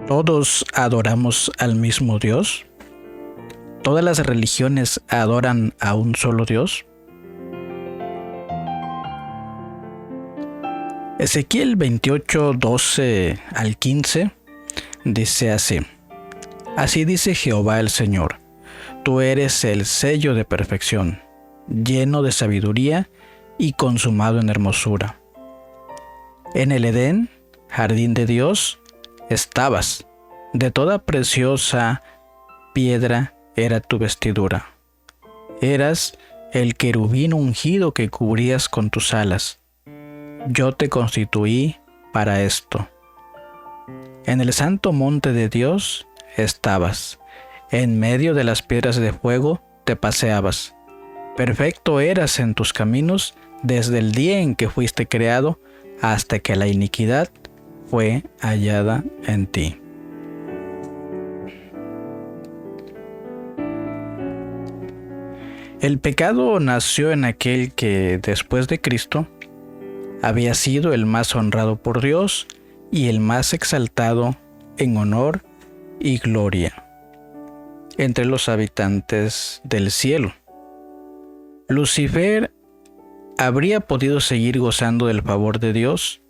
¿Todos adoramos al mismo Dios? ¿Todas las religiones adoran a un solo Dios? Ezequiel 28, 12 al 15 dice así: Así dice Jehová el Señor, tú eres el sello de perfección, lleno de sabiduría y consumado en hermosura. En el Edén, jardín de Dios, estabas, de toda preciosa piedra era tu vestidura. Eras el querubín ungido que cubrías con tus alas. Yo te constituí para esto. En el santo monte de Dios estabas. En medio de las piedras de fuego te paseabas. Perfecto eras en tus caminos desde el día en que fuiste creado hasta que la iniquidad fue hallada en ti. El pecado nació en aquel que, después de Cristo, había sido el más honrado por Dios y el más exaltado en honor y gloria entre los habitantes del cielo. Lucifer habría podido seguir gozando del favor de Dios,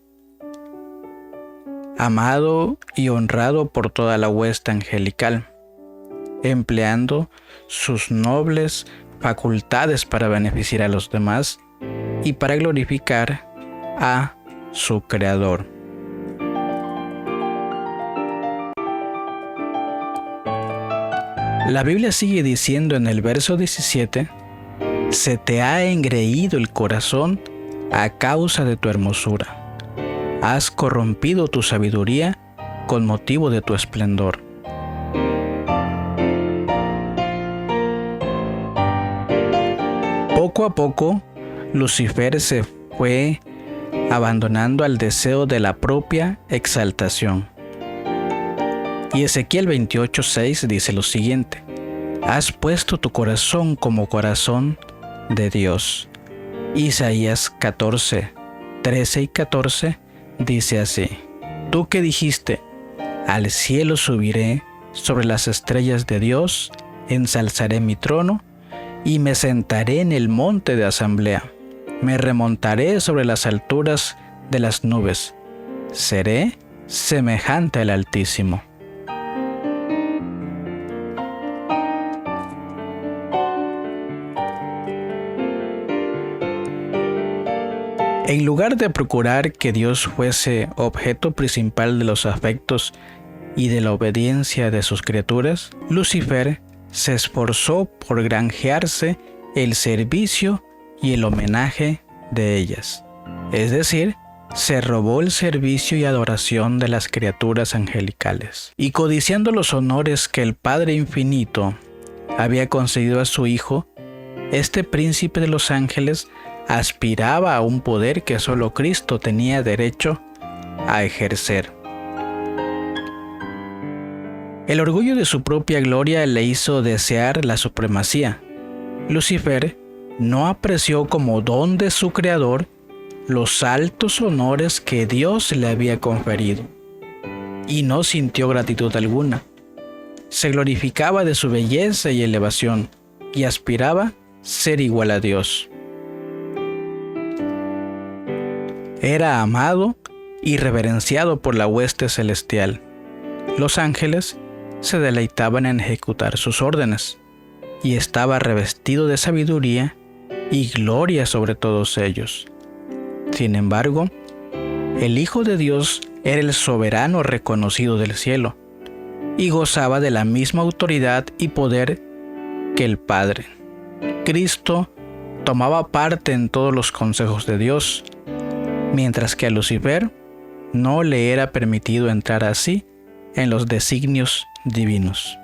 amado y honrado por toda la hueste angelical, empleando sus nobles facultades para beneficiar a los demás y para glorificar a su Creador. La Biblia sigue diciendo en el verso 17: Se te ha engreído el corazón a causa de tu hermosura. Has corrompido tu sabiduría con motivo de tu esplendor. Poco a poco, Lucifer se fue abandonando al deseo de la propia exaltación. Y Ezequiel 28:6 dice lo siguiente: Has puesto tu corazón como corazón de Dios. Isaías 14:13 y 14 dice así: Tú que dijiste, al cielo subiré, sobre las estrellas de Dios ensalzaré mi trono, y me sentaré en el monte de asamblea. Me remontaré sobre las alturas de las nubes. Seré semejante al Altísimo. En lugar de procurar que Dios fuese objeto principal de los afectos y de la obediencia de sus criaturas, Lucifer se esforzó por granjearse el servicio y el homenaje de ellas. Es decir, se robó el servicio y adoración de las criaturas angelicales. Y codiciando los honores que el Padre Infinito había concedido a su Hijo, este príncipe de los ángeles aspiraba a un poder que solo Cristo tenía derecho a ejercer. El orgullo de su propia gloria le hizo desear la supremacía. Lucifer no apreció como don de su Creador los altos honores que Dios le había conferido, y no sintió gratitud alguna. Se glorificaba de su belleza y elevación, y aspiraba ser igual a Dios. Era amado y reverenciado por la hueste celestial. Los ángeles se deleitaban en ejecutar sus órdenes, y estaba revestido de sabiduría y gloria sobre todos ellos. Sin embargo, el Hijo de Dios era el soberano reconocido del cielo, y gozaba de la misma autoridad y poder que el Padre. Cristo tomaba parte en todos los consejos de Dios, mientras que a Lucifer no le era permitido entrar así en los designios divinos.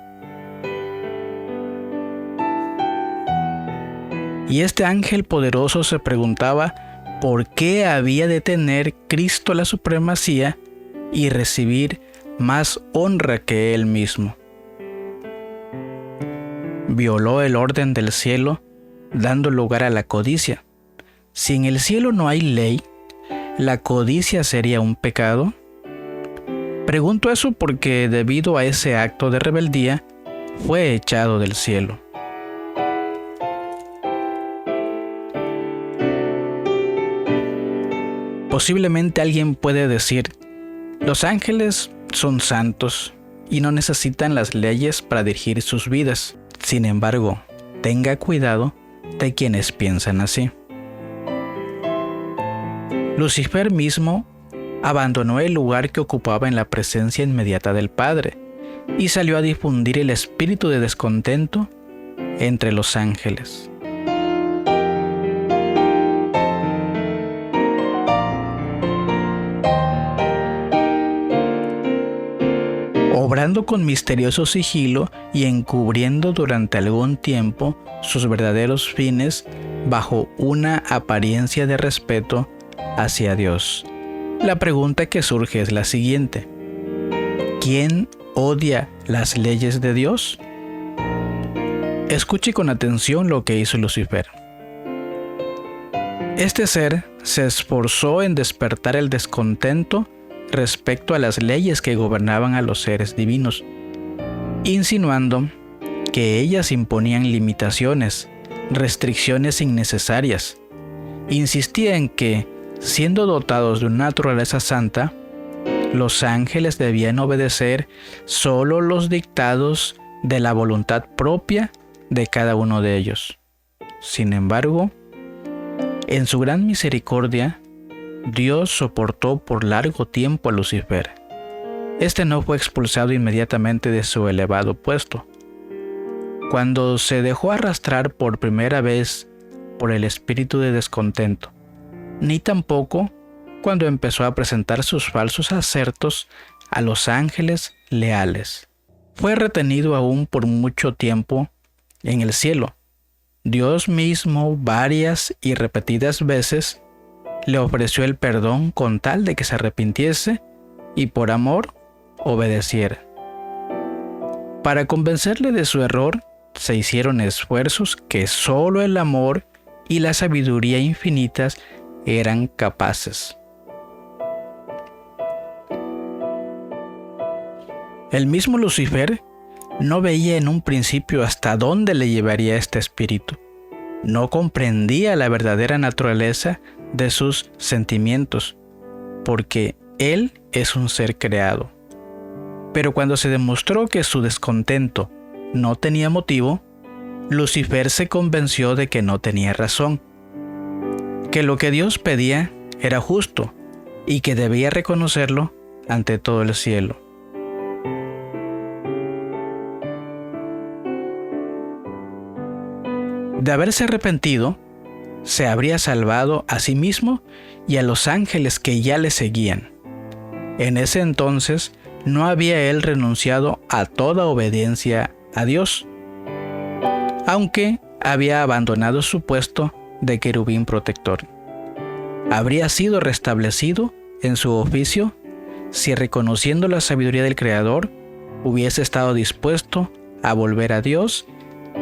Y este ángel poderoso se preguntaba por qué había de tener Cristo la supremacía y recibir más honra que él mismo. Violó el orden del cielo, dando lugar a la codicia. Si en el cielo no hay ley, ¿la codicia sería un pecado? Pregunto eso porque debido a ese acto de rebeldía fue echado del cielo. Posiblemente alguien puede decir, los ángeles son santos y no necesitan las leyes para dirigir sus vidas. Sin embargo, tenga cuidado de quienes piensan así. Lucifer mismo abandonó el lugar que ocupaba en la presencia inmediata del Padre y salió a difundir el espíritu de descontento entre los ángeles. Obrando con misterioso sigilo y encubriendo durante algún tiempo sus verdaderos fines bajo una apariencia de respeto hacia Dios. La pregunta que surge es la siguiente: ¿quién odia las leyes de Dios? Escuche con atención lo que hizo Lucifer. Este ser se esforzó en despertar el descontento respecto a las leyes que gobernaban a los seres divinos, insinuando que ellas imponían limitaciones, restricciones innecesarias. Insistía en que, siendo dotados de una naturaleza santa, los ángeles debían obedecer solo los dictados de la voluntad propia de cada uno de ellos. Sin embargo, en su gran misericordia, Dios soportó por largo tiempo a Lucifer. Este no fue expulsado inmediatamente de su elevado puesto. Cuando se dejó arrastrar por primera vez por el espíritu de descontento, ni tampoco cuando empezó a presentar sus falsos asertos a los ángeles leales. Fue retenido aún por mucho tiempo en el cielo. Dios mismo varias y repetidas veces le ofreció el perdón con tal de que se arrepintiese y por amor obedeciera. Para convencerle de su error, se hicieron esfuerzos que solo el amor y la sabiduría infinitas eran capaces. El mismo Lucifer no veía en un principio hasta dónde le llevaría este espíritu. No comprendía la verdadera naturaleza de sus sentimientos, porque él es un ser creado. Pero cuando se demostró que su descontento no tenía motivo, Lucifer se convenció de que no tenía razón, que lo que Dios pedía era justo y que debía reconocerlo ante todo el cielo. De haberse arrepentido, se habría salvado a sí mismo y a los ángeles que ya le seguían. En ese entonces no había él renunciado a toda obediencia a Dios, aunque había abandonado su puesto de querubín protector. Habría sido restablecido en su oficio si, reconociendo la sabiduría del Creador, hubiese estado dispuesto a volver a Dios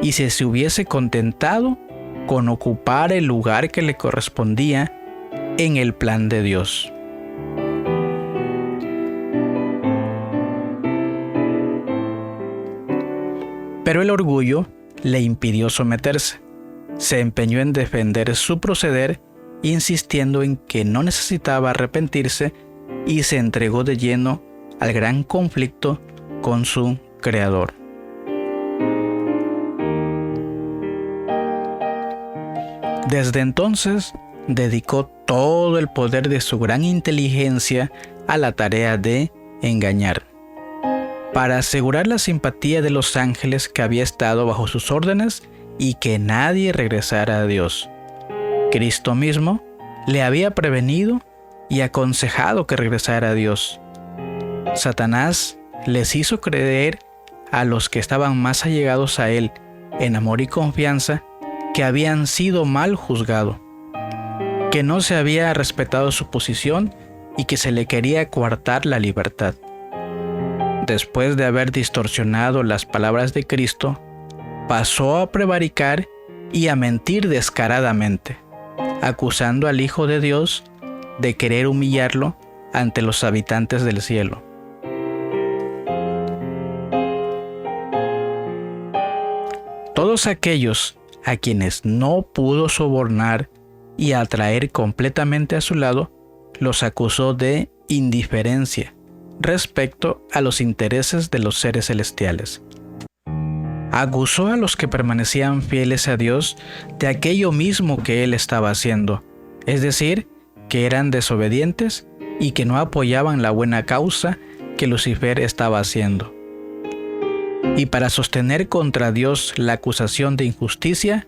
y si se hubiese contentado con ocupar el lugar que le correspondía en el plan de Dios. Pero el orgullo le impidió someterse. Se empeñó en defender su proceder, insistiendo en que no necesitaba arrepentirse y se entregó de lleno al gran conflicto con su Creador. Desde entonces, dedicó todo el poder de su gran inteligencia a la tarea de engañar, para asegurar la simpatía de los ángeles que había estado bajo sus órdenes y que nadie regresara a Dios. Cristo mismo le había prevenido y aconsejado que regresara a Dios. Satanás les hizo creer a los que estaban más allegados a él en amor y confianza que habían sido mal juzgados, que no se había respetado su posición y que se le quería coartar la libertad. Después de haber distorsionado las palabras de Cristo, pasó a prevaricar y a mentir descaradamente, acusando al Hijo de Dios de querer humillarlo ante los habitantes del cielo. todos aquellos a quienes no pudo sobornar y atraer completamente a su lado, los acusó de indiferencia respecto a los intereses de los seres celestiales. Acusó a los que permanecían fieles a Dios de aquello mismo que él estaba haciendo, es decir, que eran desobedientes y que no apoyaban la buena causa que Lucifer estaba haciendo. Y para sostener contra Dios la acusación de injusticia,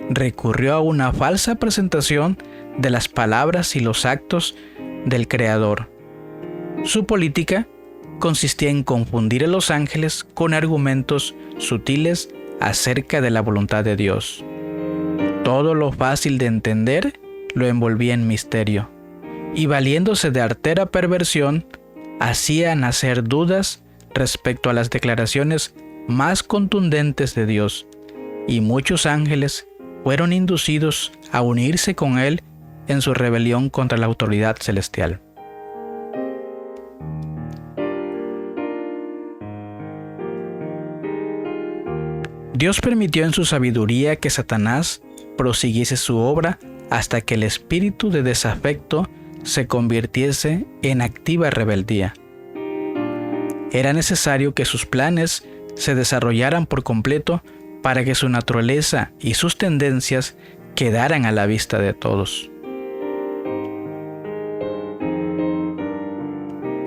recurrió a una falsa presentación de las palabras y los actos del Creador. Su política consistía en confundir a los ángeles con argumentos sutiles acerca de la voluntad de Dios. Todo lo fácil de entender lo envolvía en misterio, y valiéndose de artera perversión, hacía nacer dudas respecto a las declaraciones más contundentes de Dios, y muchos ángeles fueron inducidos a unirse con él en su rebelión contra la autoridad celestial. Dios permitió en su sabiduría que Satanás prosiguiese su obra hasta que el espíritu de desafecto se convirtiese en activa rebeldía. Era necesario que sus planes se desarrollaran por completo para que su naturaleza y sus tendencias quedaran a la vista de todos.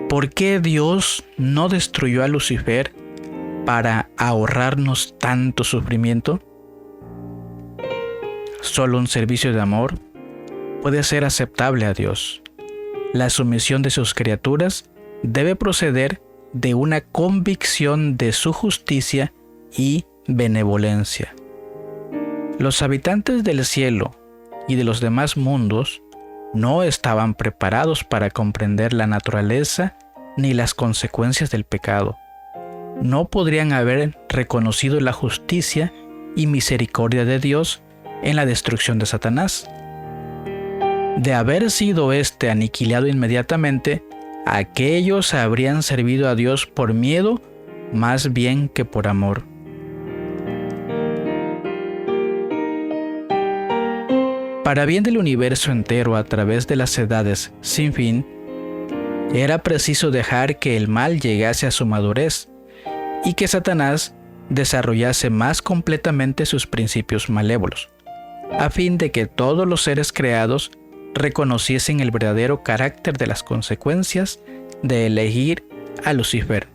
¿Por qué Dios no destruyó a Lucifer para ahorrarnos tanto sufrimiento? Solo un servicio de amor puede ser aceptable a Dios. La sumisión de sus criaturas debe proceder de una convicción de su justicia y benevolencia. Los habitantes del cielo y de los demás mundos no estaban preparados para comprender la naturaleza ni las consecuencias del pecado. No podrían haber reconocido la justicia y misericordia de Dios en la destrucción de Satanás. De haber sido éste aniquilado inmediatamente, aquellos habrían servido a Dios por miedo más bien que por amor. Para bien del universo entero a través de las edades sin fin, era preciso dejar que el mal llegase a su madurez y que Satanás desarrollase más completamente sus principios malévolos, a fin de que todos los seres creados reconociesen el verdadero carácter de las consecuencias de elegir a Lucifer.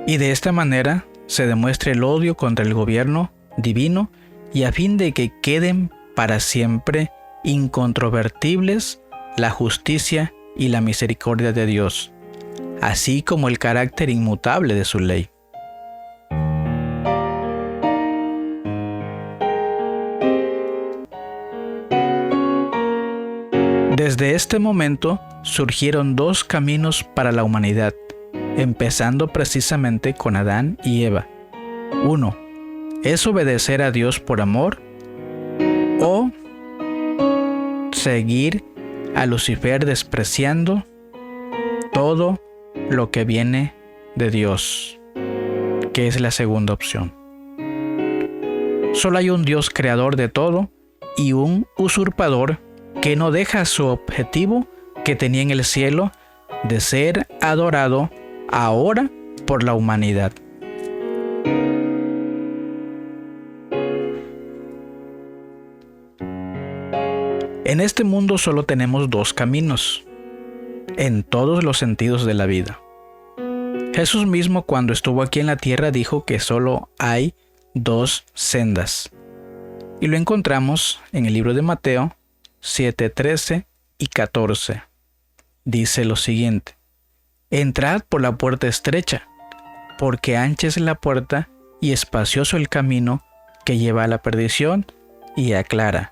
Y de esta manera se demuestra el odio contra el gobierno divino y a fin de que queden para siempre incontrovertibles la justicia y la misericordia de Dios, así como el carácter inmutable de su ley. Desde este momento surgieron dos caminos para la humanidad, empezando precisamente con Adán y Eva. Uno es obedecer a Dios por amor o seguir a Lucifer despreciando todo lo que viene de Dios, que es la segunda opción. Solo hay un Dios creador de todo y un usurpador que no deja su objetivo que tenía en el cielo de ser adorado ahora por la humanidad. En este mundo solo tenemos dos caminos, en todos los sentidos de la vida. Jesús mismo, cuando estuvo aquí en la tierra, dijo que solo hay dos sendas. Y lo encontramos en el libro de Mateo 7:13 y 14. Dice lo siguiente: entrad por la puerta estrecha, porque ancha es la puerta y espacioso el camino que lleva a la perdición, y aclara,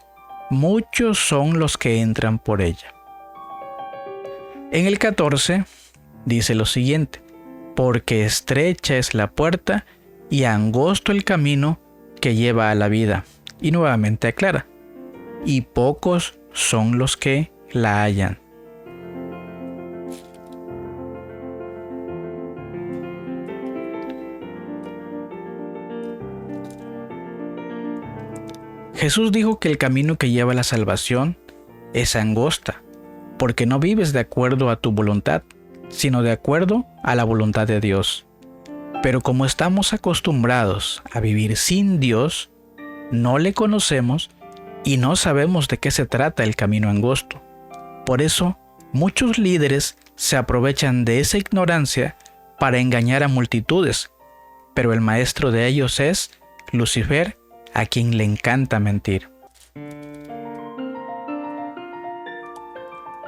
muchos son los que entran por ella. En el 14 dice lo siguiente: porque estrecha es la puerta y angosto el camino que lleva a la vida, y nuevamente aclara, y pocos son los que la hallan. Jesús dijo que el camino que lleva a la salvación es angosta, porque no vives de acuerdo a tu voluntad, sino de acuerdo a la voluntad de Dios. Pero como estamos acostumbrados a vivir sin Dios, no le conocemos y no sabemos de qué se trata el camino angosto. Por eso, muchos líderes se aprovechan de esa ignorancia para engañar a multitudes, pero el maestro de ellos es Lucifer, a quien le encanta mentir.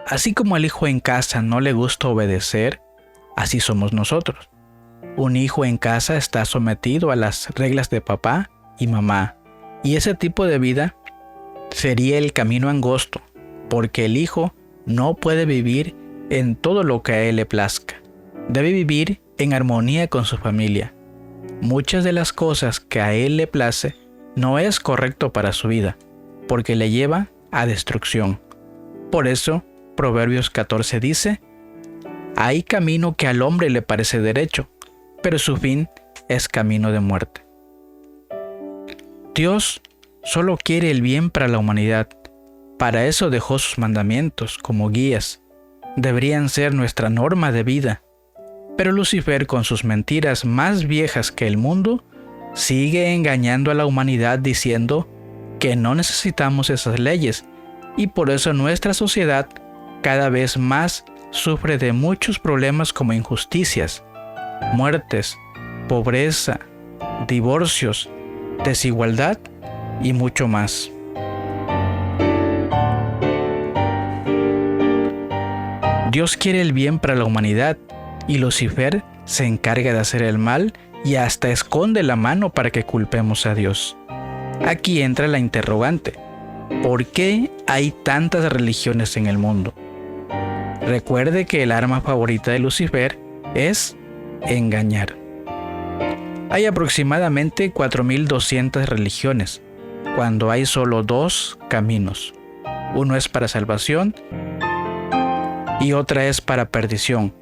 Así como al hijo en casa no le gusta obedecer, así somos nosotros. Un hijo en casa está sometido a las reglas de papá y mamá, y ese tipo de vida sería el camino angosto, porque el hijo no puede vivir en todo lo que a él le plazca. Debe vivir en armonía con su familia. Muchas de las cosas que a él le place no es correcto para su vida, porque le lleva a destrucción. Por eso, Proverbios 14 dice: hay camino que al hombre le parece derecho, pero su fin es camino de muerte. Dios solo quiere el bien para la humanidad. Para eso dejó sus mandamientos como guías. Deberían ser nuestra norma de vida. Pero Lucifer, con sus mentiras más viejas que el mundo, sigue engañando a la humanidad diciendo que no necesitamos esas leyes, y por eso nuestra sociedad cada vez más sufre de muchos problemas como injusticias, muertes, pobreza, divorcios, desigualdad y mucho más. Dios quiere el bien para la humanidad y Lucifer se encarga de hacer el mal y hasta esconde la mano para que culpemos a Dios. Aquí entra la interrogante: ¿por qué hay tantas religiones en el mundo? Recuerde que el arma favorita de Lucifer es engañar. Hay aproximadamente 4.200 religiones, cuando hay solo 2 caminos. Uno es para salvación y otra es para perdición.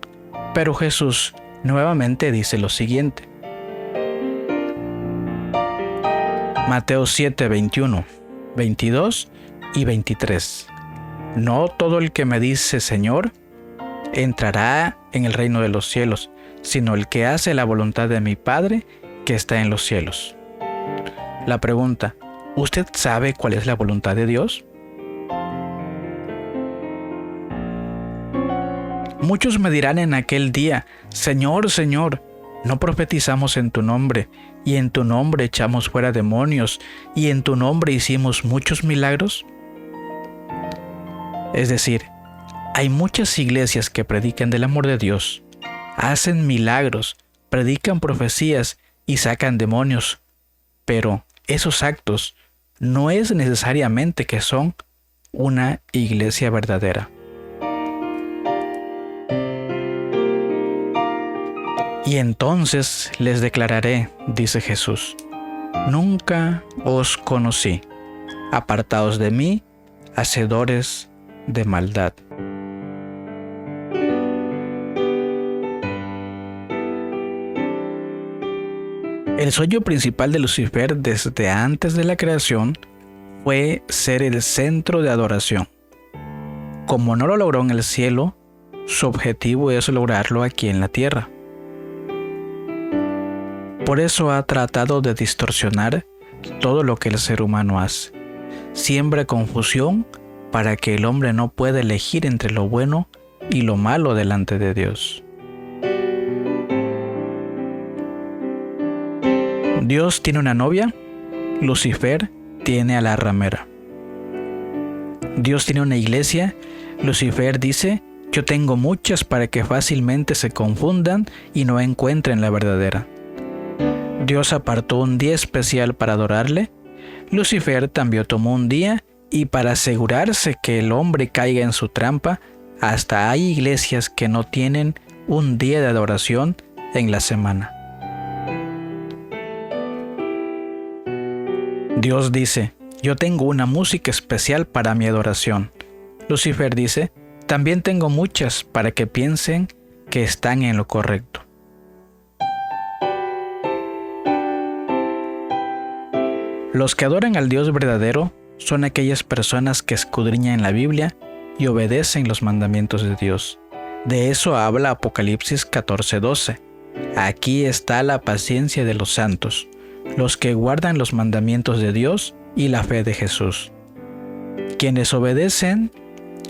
Pero Jesús nuevamente dice lo siguiente. Mateo 7, 21, 22 y 23. No todo el que me dice Señor entrará en el reino de los cielos, sino el que hace la voluntad de mi Padre que está en los cielos. La pregunta: ¿usted sabe cuál es la voluntad de Dios? Muchos me dirán en aquel día: Señor, Señor, ¿no profetizamos en tu nombre, y en tu nombre echamos fuera demonios, y en tu nombre hicimos muchos milagros? Es decir, hay muchas iglesias que predican del amor de Dios, hacen milagros, predican profecías y sacan demonios, pero esos actos no es necesariamente que son una iglesia verdadera. Y entonces les declararé, dice Jesús: nunca os conocí, apartaos de mí, hacedores de maldad. El sueño principal de Lucifer desde antes de la creación fue ser el centro de adoración. Como no lo logró en el cielo, su objetivo es lograrlo aquí en la tierra. Por eso ha tratado de distorsionar todo lo que el ser humano hace. Siembra confusión para que el hombre no pueda elegir entre lo bueno y lo malo delante de Dios. Dios tiene una novia, Lucifer tiene a la ramera. Dios tiene una iglesia, Lucifer dice: yo tengo muchas para que fácilmente se confundan y no encuentren la verdadera. Dios apartó un día especial para adorarle, Lucifer también tomó un día, y para asegurarse que el hombre caiga en su trampa, hasta hay iglesias que no tienen un día de adoración en la semana. Dios dice: yo tengo una música especial para mi adoración. Lucifer dice: también tengo muchas para que piensen que están en lo correcto. Los que adoran al Dios verdadero son aquellas personas que escudriñan la Biblia y obedecen los mandamientos de Dios. De eso habla Apocalipsis 14:12. Aquí está la paciencia de los santos, los que guardan los mandamientos de Dios y la fe de Jesús. Quienes obedecen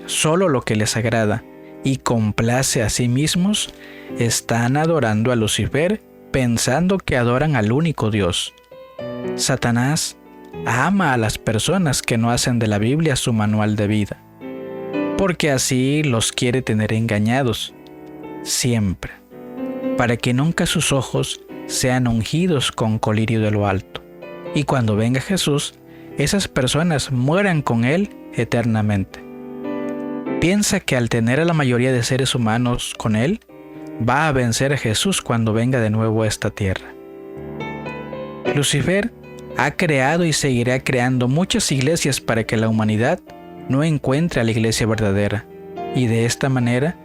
solo lo que les agrada y complace a sí mismos, están adorando a Lucifer pensando que adoran al único Dios. Satanás ama a las personas que no hacen de la Biblia su manual de vida, porque así los quiere tener engañados, siempre, para que nunca sus ojos sean ungidos con colirio de lo alto, y cuando venga Jesús, esas personas mueran con Él eternamente. Piensa que al tener a la mayoría de seres humanos con Él, va a vencer a Jesús cuando venga de nuevo a esta tierra. Lucifer ha creado y seguirá creando muchas iglesias para que la humanidad no encuentre a la iglesia verdadera, y de esta manera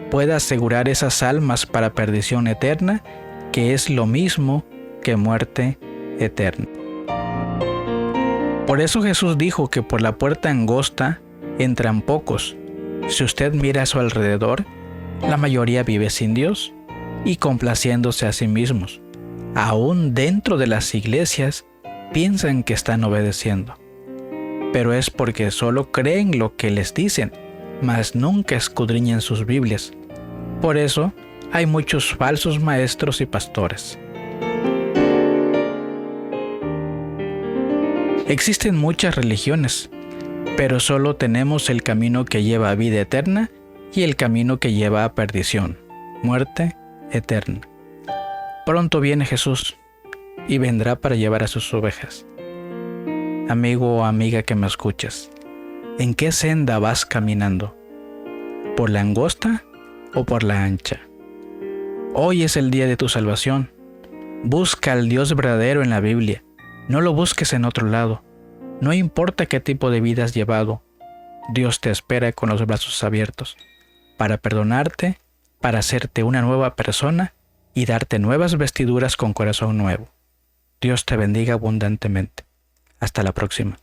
pueda asegurar esas almas para perdición eterna, que es lo mismo que muerte eterna. Por eso Jesús dijo que por la puerta angosta entran pocos. Si usted mira a su alrededor, la mayoría vive sin Dios y complaciéndose a sí mismos. Aún dentro de las iglesias piensan que están obedeciendo, pero es porque solo creen lo que les dicen, mas nunca escudriñan sus Biblias. Por eso hay muchos falsos maestros y pastores. Existen muchas religiones, pero solo tenemos el camino que lleva a vida eterna y el camino que lleva a perdición, muerte eterna. Pronto viene Jesús y vendrá para llevar a sus ovejas. Amigo o amiga que me escuchas, ¿en qué senda vas caminando? ¿Por la angosta o por la ancha? Hoy es el día de tu salvación. Busca al Dios verdadero en la Biblia. No lo busques en otro lado. No importa qué tipo de vida has llevado, Dios te espera con los brazos abiertos para perdonarte, para hacerte una nueva persona y darte nuevas vestiduras con corazón nuevo. Dios te bendiga abundantemente. Hasta la próxima.